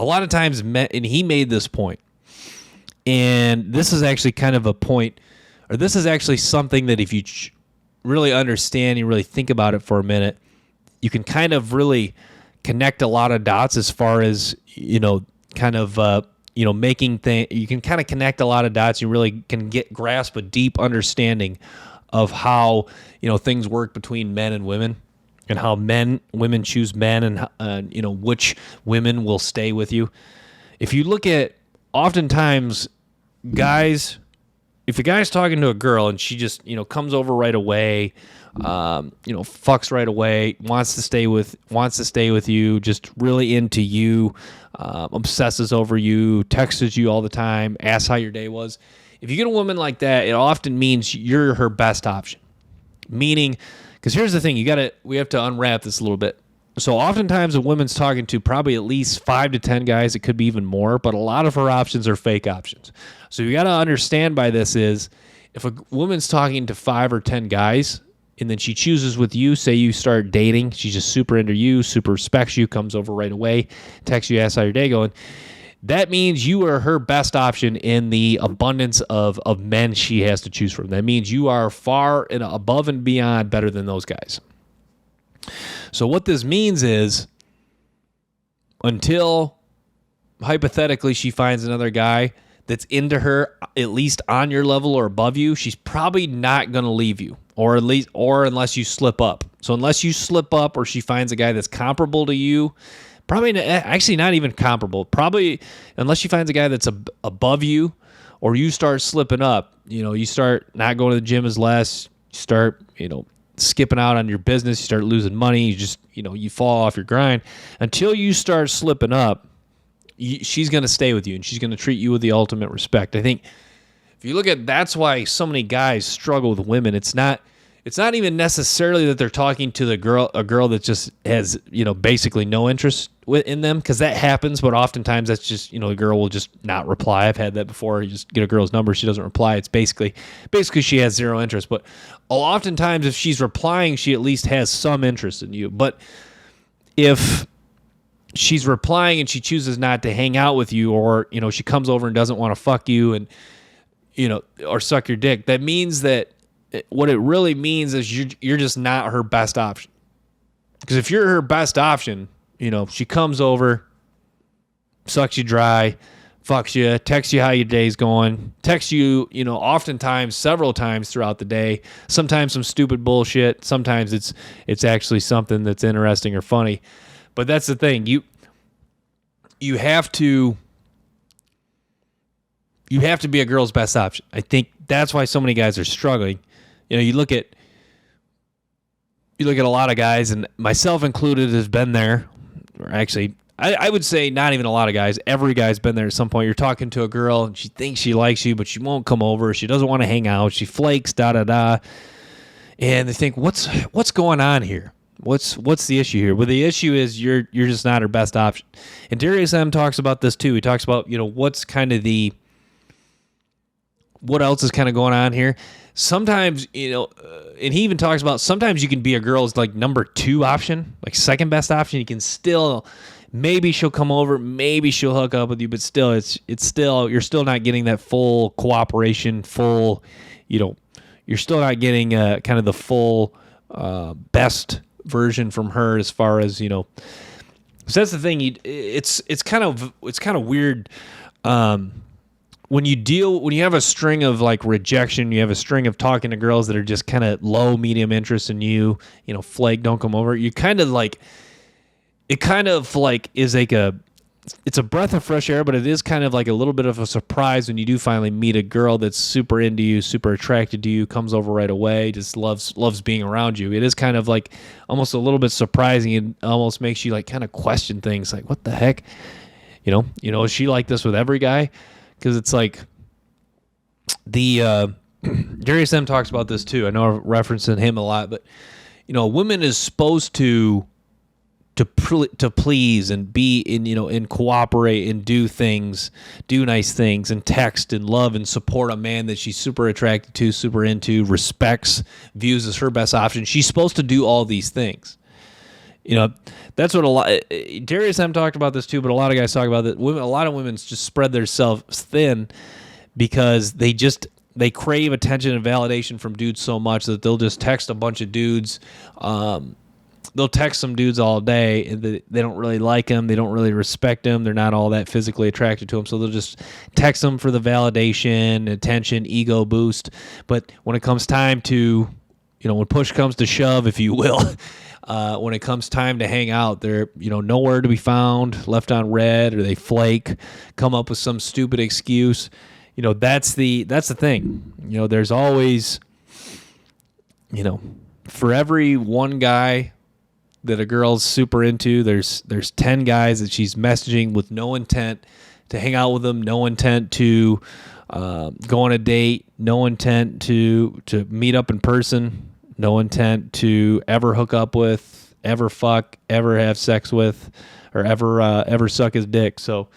a lot of times, and he made this point, and this is actually kind of a point, or this is actually something that if you really understand, you really think about it for a minute, you can kind of really connect a lot of dots as far as, kind of, making things, you can kind of connect a lot of dots. You really can grasp a deep understanding of how, things work between men and women, and how women choose men, and, which women will stay with you. If you look at, oftentimes, guys, if a guy's talking to a girl and she just, comes over right away, fucks right away, wants to stay with you, just really into you, obsesses over you, texts you all the time, asks how your day was. If you get a woman like that, it often means you're her best option. Meaning, because here's the thing, we have to unwrap this a little bit. So oftentimes a woman's talking to probably at least 5 to 10 guys. It could be even more, but a lot of her options are fake options. So you got to understand by this is, if a woman's talking to 5 or 10 guys, and then she chooses with you, say you start dating, she's just super into you, super respects you, comes over right away, texts you, asks how your day going, that means you are her best option in the abundance of men she has to choose from. That means you are far and above and beyond better than those guys. So what this means is, until hypothetically she finds another guy that's into her, at least on your level or above you, she's probably not going to leave you, or unless you slip up. So unless you slip up, or she finds a guy that's comparable to you, actually not even comparable, probably unless she finds a guy that's above you, or you start slipping up, you start not going to the gym as less, you start, skipping out on your business, you start losing money, you just, you fall off your grind. Until you start slipping up, she's going to stay with you, and she's going to treat you with the ultimate respect. I think if you look at, that's why so many guys struggle with women. It's not even necessarily that they're talking to a girl that just has, basically no interest in them, because that happens, but oftentimes that's just, the girl will just not reply. I've had that before. You just get a girl's number, she doesn't reply. It's basically she has zero interest. But oftentimes if she's replying, she at least has some interest in you. But if she's replying and she chooses not to hang out with you, or, she comes over and doesn't want to fuck you and, or suck your dick, that means that what it really means is you're just not her best option. Because if you're her best option, she comes over, sucks you dry, fucks you, texts you how your day's going, texts you, oftentimes several times throughout the day, sometimes some stupid bullshit, sometimes it's actually something that's interesting or funny. But that's the thing, you have to be a girl's best option. I think that's why so many guys are struggling. You look at a lot of guys, and myself included, has been there. Or actually, I would say not even a lot of guys. Every guy's been there at some point. You're talking to a girl, and she thinks she likes you, but she won't come over. She doesn't want to hang out. She flakes, da-da-da. And they think, what's going on here? What's the issue here? Well, the issue is you're just not her best option. And Darius M. talks about this too. He talks about, what's kind of what else is kind of going on here. Sometimes, and he even talks about sometimes you can be a girl's like number 2 option, like second best option. You can still, maybe she'll come over, maybe she'll hook up with you, but still, it's still, you're still not getting that full cooperation, you're still not getting kind of the full best version from her as far as, so that's the thing. It's kind of weird. When you have a string of like rejection, you have a string of talking to girls that are just kind of low, medium interest in you, flake, don't come over. You kind of like, it kind of like is like it's a breath of fresh air, but it is kind of like a little bit of a surprise when you do finally meet a girl that's super into you, super attracted to you, comes over right away, just loves being around you. It is kind of like almost a little bit surprising. It almost makes you like kind of question things like, what the heck? Is she like this with every guy? Because it's like Darius M. talks about this too. I know I'm referencing him a lot, but a woman is supposed to please and be and cooperate and do nice things and text and love and support a man that she's super attracted to, super into, respects, views as her best option. She's supposed to do all these things. You know, that's what a lot. Darius M talked about this too, but a lot of guys talk about that. Women, a lot of women just spread themselves thin because they crave attention and validation from dudes so much that they'll just text a bunch of dudes. They'll text some dudes all day, and they don't really like them. They don't really respect them. They're not all that physically attracted to them, so they'll just text them for the validation, attention, ego boost. But when it comes time to, when push comes to shove, if you will, when it comes time to hang out, they're nowhere to be found, left on red, or they flake, come up with some stupid excuse. That's the thing. There's always, for every one guy that a girl's super into, there's 10 guys that she's messaging with no intent to hang out with them, no intent to go on a date, no intent to meet up in person, no intent to ever hook up with, ever fuck, ever have sex with, or ever suck his dick. So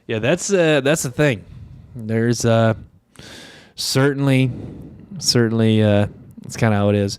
yeah, that's the thing. There's certainly it's kind of how it is.